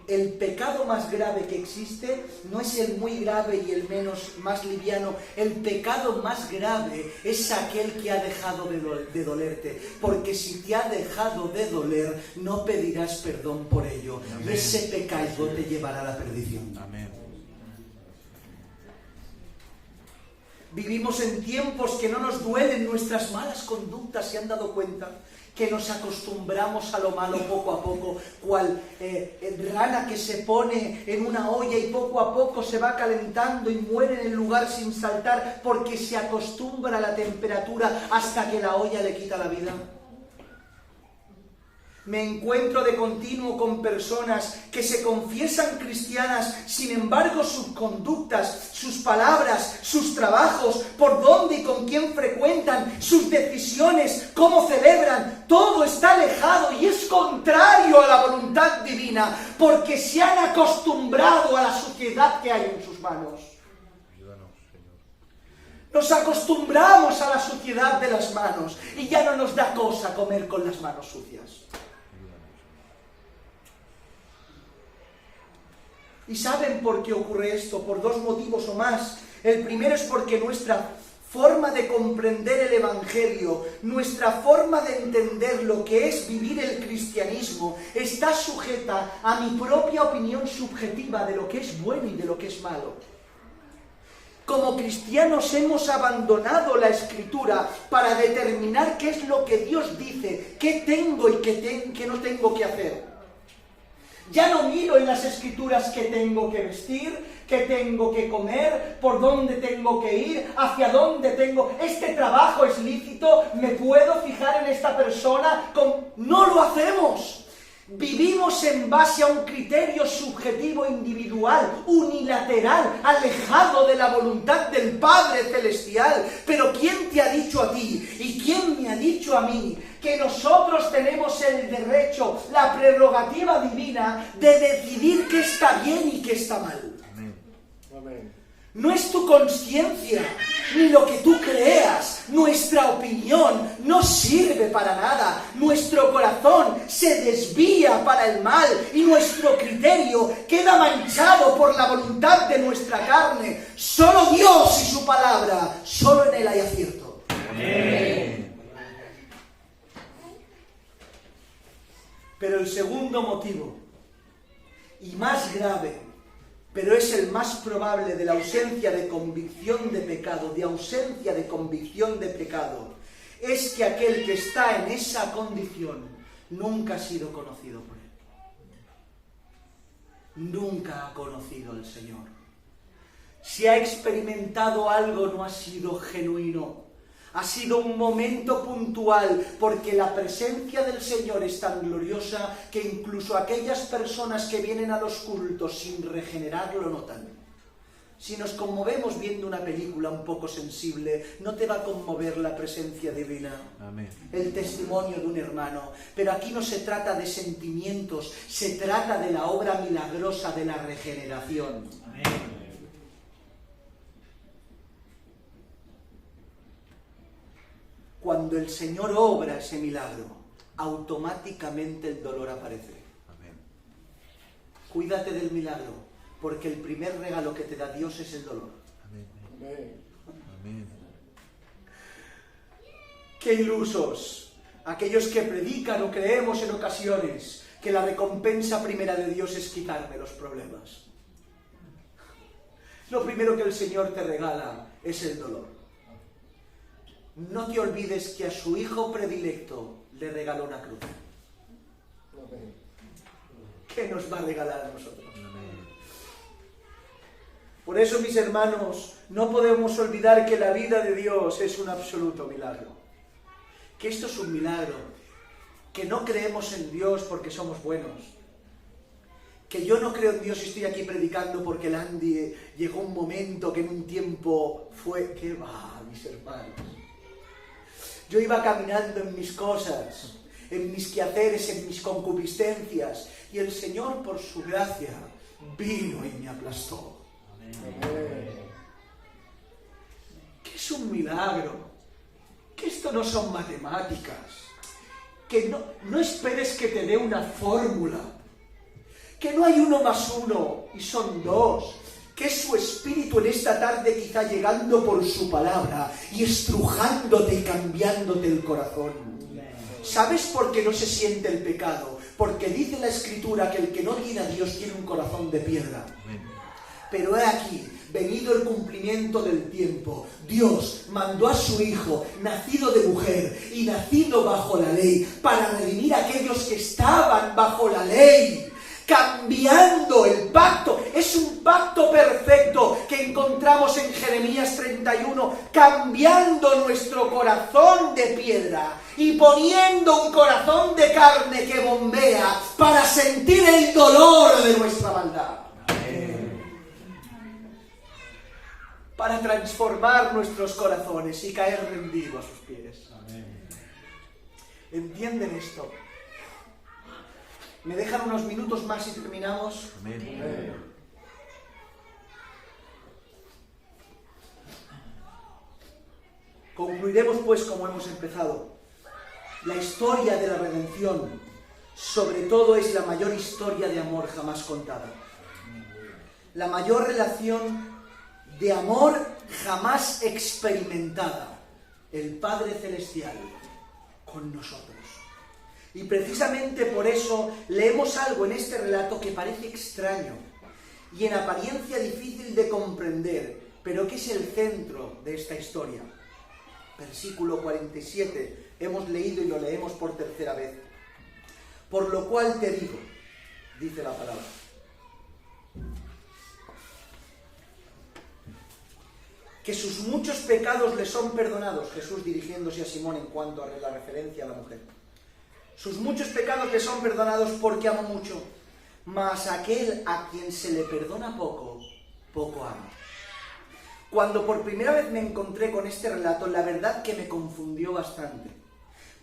El pecado más grave que existe no es el muy grave y el más liviano. El pecado más grave es aquel que ha dejado de dolerte. Porque si te ha dejado de doler, no pedirás perdón por ello. Amén. Y ese pecado te llevará a la perdición. Amén. Vivimos en tiempos que no nos duelen nuestras malas conductas. ¿Se han dado cuenta? Que nos acostumbramos a lo malo poco a poco, cual rana que se pone en una olla y poco a poco se va calentando y muere en el lugar sin saltar, porque se acostumbra a la temperatura hasta que la olla le quita la vida. Me encuentro de continuo con personas que se confiesan cristianas, sin embargo sus conductas, sus palabras, sus trabajos, por dónde y con quién frecuentan, sus decisiones, cómo celebran, todo está alejado y es contrario a la voluntad divina, porque se han acostumbrado a la suciedad que hay en sus manos. Nos acostumbramos a la suciedad de las manos y ya no nos da cosa comer con las manos sucias. ¿Y saben por qué ocurre esto? Por dos motivos o más. El primero es porque nuestra forma de comprender el Evangelio, nuestra forma de entender lo que es vivir el cristianismo, está sujeta a mi propia opinión subjetiva de lo que es bueno y de lo que es malo. Como cristianos hemos abandonado la Escritura para determinar qué es lo que Dios dice, qué tengo y qué no tengo que hacer. Ya no miro en las Escrituras qué tengo que vestir, qué tengo que comer, por dónde tengo que ir, hacia dónde tengo... ¿Este trabajo es lícito? ¿Me puedo fijar en esta persona? No lo hacemos. Vivimos en base a un criterio subjetivo individual, unilateral, alejado de la voluntad del Padre Celestial. Pero ¿quién te ha dicho a ti y quién me ha dicho a mí que nosotros tenemos el derecho, la prerrogativa divina de decidir qué está bien y qué está mal? Amén. Amén. No es tu conciencia, ni lo que tú creas, nuestra opinión no sirve para nada. Nuestro corazón se desvía para el mal y nuestro criterio queda manchado por la voluntad de nuestra carne. Solo Dios y su palabra, solo en Él hay acierto. Amén. Pero el segundo motivo, y más grave, pero es el más probable de la ausencia de convicción de pecado, es que aquel que está en esa condición nunca ha sido conocido por Él. Nunca ha conocido al Señor. Si ha experimentado algo, no ha sido genuino. Ha sido un momento puntual, porque la presencia del Señor es tan gloriosa que incluso aquellas personas que vienen a los cultos sin regenerar lo notan. Si nos conmovemos viendo una película un poco sensible, no te va a conmover la presencia divina. Amén. El testimonio de un hermano. Pero aquí no se trata de sentimientos, se trata de la obra milagrosa de la regeneración. Amén. Cuando el Señor obra ese milagro, automáticamente el dolor aparece. Amén. Cuídate del milagro, porque el primer regalo que te da Dios es el dolor. Amén. Amén. Amén. ¡Qué ilusos! Aquellos que predican o creemos en ocasiones que la recompensa primera de Dios es quitarme los problemas. Lo primero que el Señor te regala es el dolor. No te olvides que a su Hijo predilecto le regaló una cruz. Amén. ¿Qué nos va a regalar a nosotros? Amén. Por eso, mis hermanos, no podemos olvidar que la vida de Dios es un absoluto milagro. Que esto es un milagro. Que no creemos en Dios porque somos buenos. Que yo no creo en Dios y estoy aquí predicando porque el Andy llegó un momento que en un tiempo fue... ¿Qué va, mis hermanos? Yo iba caminando en mis cosas, en mis quehaceres, en mis concupiscencias, y el Señor, por su gracia, vino y me aplastó. Amén. Que es un milagro, que esto no son matemáticas, que no esperes que te dé una fórmula, que no hay 1 más 1 y son 2, que es su Espíritu en esta tarde quizá llegando por su palabra y estrujándote y cambiándote el corazón. ¿Sabes por qué no se siente el pecado? Porque dice la Escritura que el que no tiene a Dios tiene un corazón de piedra. Pero he aquí, venido el cumplimiento del tiempo, Dios mandó a su Hijo, nacido de mujer y nacido bajo la ley, para redimir a aquellos que estaban bajo la ley, cambiando el pacto. Es un pacto perfecto que encontramos en Jeremías 31, cambiando nuestro corazón de piedra y poniendo un corazón de carne que bombea para sentir el dolor de nuestra maldad. Para transformar nuestros corazones y caer rendidos a sus pies. ¿Entienden esto? ¿Me dejan unos minutos más y terminamos? Amén. Concluiremos pues como hemos empezado. La historia de la redención, sobre todo, es la mayor historia de amor jamás contada. La mayor relación de amor jamás experimentada. El Padre Celestial con nosotros. Y precisamente por eso leemos algo en este relato que parece extraño y en apariencia difícil de comprender, pero que es el centro de esta historia. Versículo 47, hemos leído y lo leemos por tercera vez. Por lo cual te digo, dice la palabra, que sus muchos pecados le son perdonados. Jesús dirigiéndose a Simón en cuanto a la referencia a la mujer. Sus muchos pecados le son perdonados porque ama mucho, mas aquel a quien se le perdona poco, poco ama. Cuando por primera vez me encontré con este relato, la verdad que me confundió bastante,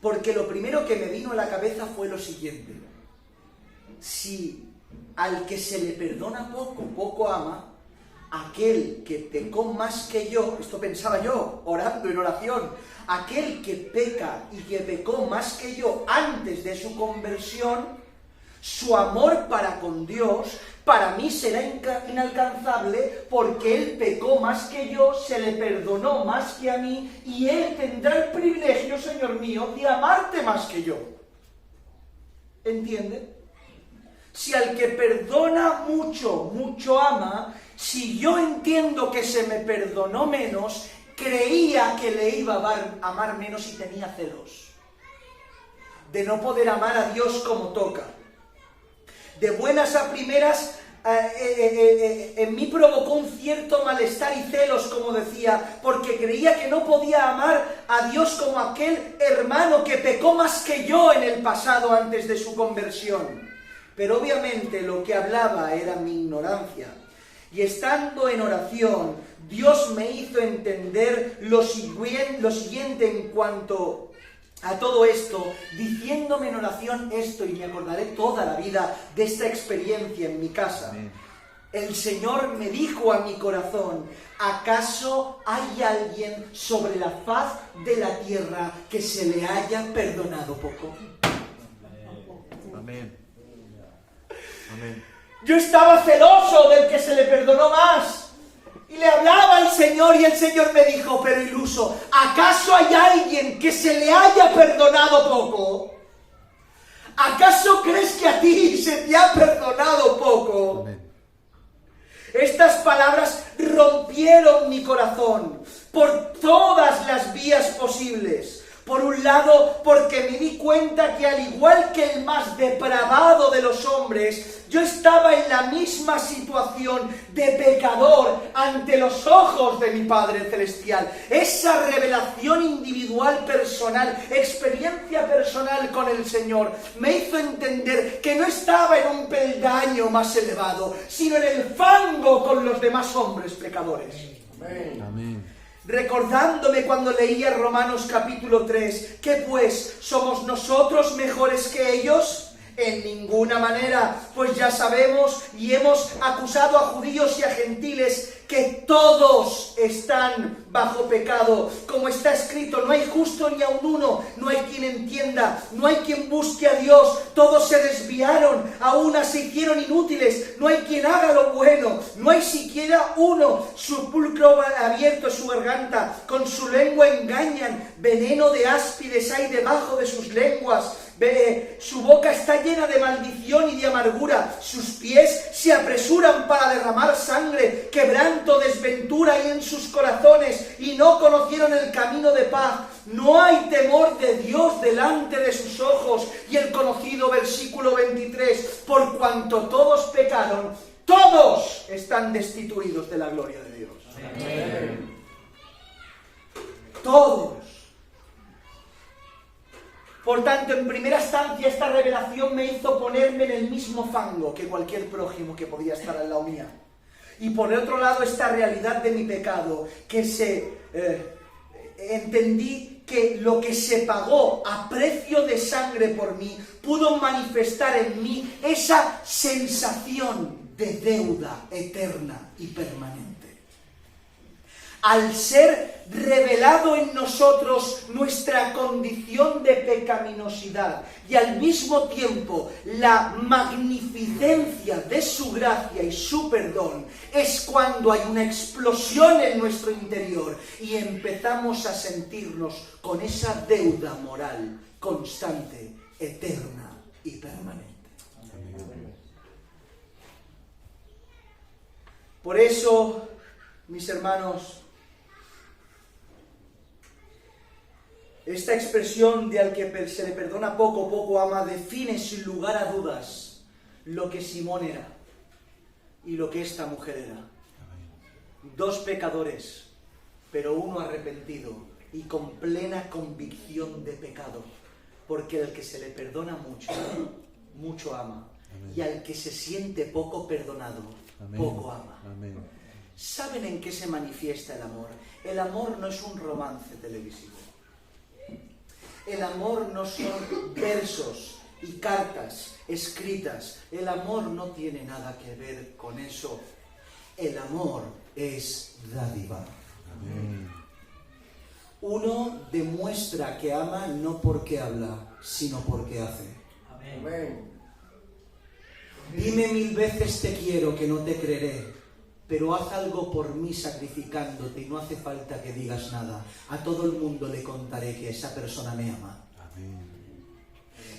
porque lo primero que me vino a la cabeza fue lo siguiente: si al que se le perdona poco, poco ama, aquel que pecó más que yo, esto pensaba yo, orando en oración, aquel que peca y que pecó más que yo antes de su conversión, su amor para con Dios, para mí será inalcanzable, porque él pecó más que yo, se le perdonó más que a mí, y él tendrá el privilegio, Señor mío, de amarte más que yo. ¿Entiende? Si al que perdona mucho, mucho ama, si yo entiendo que se me perdonó menos, creía que le iba a amar menos y tenía celos de no poder amar a Dios como toca. De buenas a primeras, en mí provocó un cierto malestar y celos, como decía, porque creía que no podía amar a Dios como aquel hermano que pecó más que yo en el pasado antes de su conversión. Pero obviamente lo que hablaba era mi ignorancia. Y estando en oración, Dios me hizo entender lo siguiente en cuanto a todo esto, diciéndome en oración esto, y me acordaré toda la vida de esta experiencia en mi casa. el Señor me dijo a mi corazón: ¿acaso hay alguien sobre la faz de la tierra que se le haya perdonado poco? Amén. Amén. Yo estaba celoso del que se le perdonó más. Y le hablaba al Señor y el Señor me dijo: pero iluso, ¿acaso hay alguien que se le haya perdonado poco? ¿Acaso crees que a ti se te ha perdonado poco? Amén. Estas palabras rompieron mi corazón por todas las vías posibles. Por un lado, porque me di cuenta que al igual que el más depravado de los hombres, yo estaba en la misma situación de pecador ante los ojos de mi Padre Celestial. Esa revelación individual, personal, experiencia personal con el Señor, me hizo entender que no estaba en un peldaño más elevado, sino en el fango con los demás hombres pecadores. Amén. Amén. Recordándome cuando leía Romanos capítulo 3, ¿qué pues? ¿Somos nosotros mejores que ellos? En ninguna manera, pues ya sabemos y hemos acusado a judíos y a gentiles que todos están bajo pecado. Como está escrito: no hay justo ni aun uno, no hay quien entienda, no hay quien busque a Dios. Todos se desviaron, a una se hicieron inútiles, no hay quien haga lo bueno, no hay siquiera uno. Su sepulcro abierto es su garganta, con su lengua engañan, veneno de áspides hay debajo de sus lenguas. Su boca está llena de maldición y de amargura, sus pies se apresuran para derramar sangre, quebranto, desventura hay en sus corazones, y no conocieron el camino de paz. No hay temor de Dios delante de sus ojos. Y el conocido versículo 23, por cuanto todos pecaron, todos están destituidos de la gloria de Dios. Amén. Todos. Por tanto, en primera instancia, esta revelación me hizo ponerme en el mismo fango que cualquier prójimo que podía estar al lado mía. Y por el otro lado, esta realidad de mi pecado, que entendí que lo que se pagó a precio de sangre por mí, pudo manifestar en mí esa sensación de deuda eterna y permanente. Al ser revelado en nosotros nuestra condición de pecaminosidad y al mismo tiempo la magnificencia de su gracia y su perdón, es cuando hay una explosión en nuestro interior y empezamos a sentirnos con esa deuda moral constante, eterna y permanente. Por eso, mis hermanos, esta expresión de al que se le perdona poco, poco ama, define sin lugar a dudas lo que Simón era y lo que esta mujer era. Dos pecadores, pero uno arrepentido y con plena convicción de pecado, porque al que se le perdona mucho, mucho ama. Amén. Y al que se siente poco perdonado, amén, poco ama. Amén. ¿Saben en qué se manifiesta el amor? El amor no es un romance televisivo. El amor no son versos y cartas escritas. El amor no tiene nada que ver con eso. El amor es dádiva. Amén. Uno demuestra que ama no porque habla, sino porque hace. Amén. Dime 1000 veces te quiero, que no te creeré. Pero haz algo por mí sacrificándote y no hace falta que digas nada. A todo el mundo le contaré que esa persona me ama. Amén.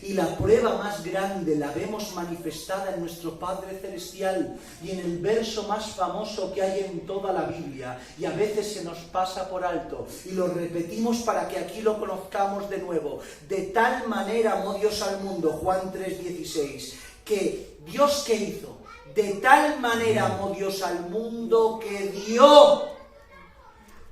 Y la prueba más grande la vemos manifestada en nuestro Padre Celestial y en el verso más famoso que hay en toda la Biblia, y a veces se nos pasa por alto y lo repetimos para que aquí lo conozcamos de nuevo. De tal manera amó Dios al mundo, Juan 3:16, que Dios, ¿qué hizo? De tal manera amó Dios al mundo que dio,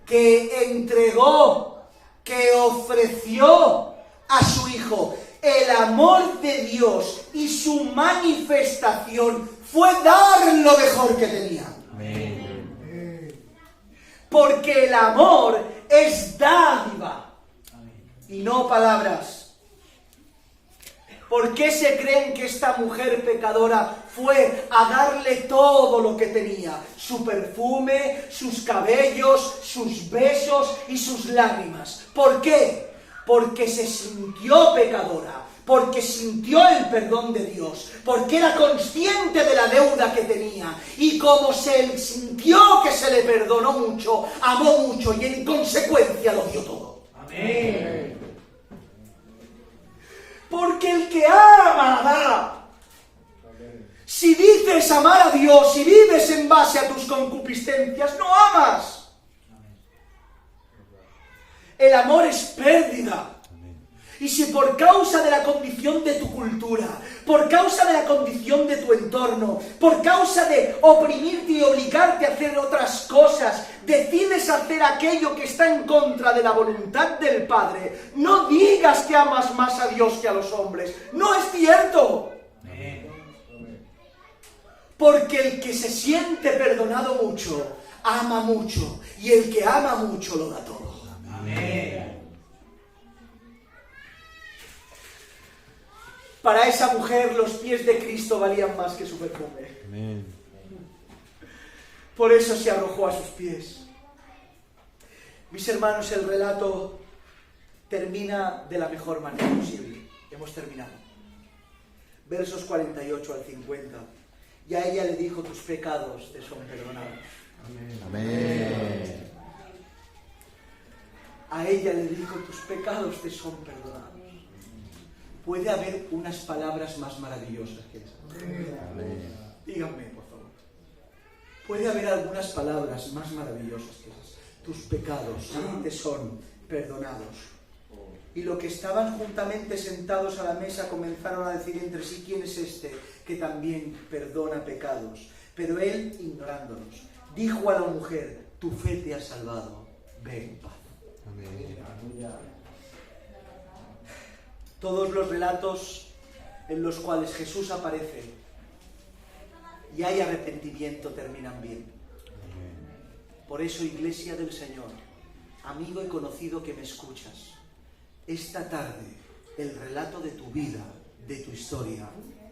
que entregó, que ofreció a su Hijo. El amor de Dios y su manifestación fue dar lo mejor que tenía. Amén. Porque el amor es dádiva y no palabras. ¿Por qué se creen que esta mujer pecadora fue a darle todo lo que tenía? Su perfume, sus cabellos, sus besos y sus lágrimas. ¿Por qué? Porque se sintió pecadora, porque sintió el perdón de Dios, porque era consciente de la deuda que tenía. Y como se sintió que se le perdonó mucho, amó mucho y en consecuencia lo dio todo. Amén. Porque el que ama, da. Si dices amar a Dios y vives en base a tus concupiscencias, no amas. El amor es pérdida. Y si por causa de la condición de tu cultura, por causa de la condición de tu entorno, por causa de oprimirte y obligarte a hacer otras cosas, decides hacer aquello que está en contra de la voluntad del Padre, no digas que amas más a Dios que a los hombres. No es cierto. Porque el que se siente perdonado mucho, ama mucho. Y el que ama mucho lo da todo. Amén. Para esa mujer los pies de Cristo valían más que su perfume. Amén. Por eso se arrojó a sus pies. Mis hermanos, el relato termina de la mejor manera posible. Hemos terminado. Versos 48 al 50. Y a ella le dijo: tus pecados te son perdonados. Amén. A ella le dijo: tus pecados te son perdonados. ¿Puede haber unas palabras más maravillosas que esas? Amén. Díganme, por favor. ¿Puede haber algunas palabras más maravillosas que esas? Tus pecados te son perdonados. Y los que estaban juntamente sentados a la mesa comenzaron a decir entre sí: ¿quién es este que también perdona pecados? Pero él, ignorándolos, dijo a la mujer: tu fe te ha salvado, ve en paz. Amén. Todos los relatos en los cuales Jesús aparece y hay arrepentimiento terminan bien. Por eso, Iglesia del Señor, amigo y conocido que me escuchas, esta tarde el relato de tu vida, de tu historia,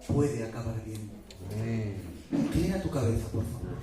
puede acabar bien. Amén. Inclina tu cabeza, por favor.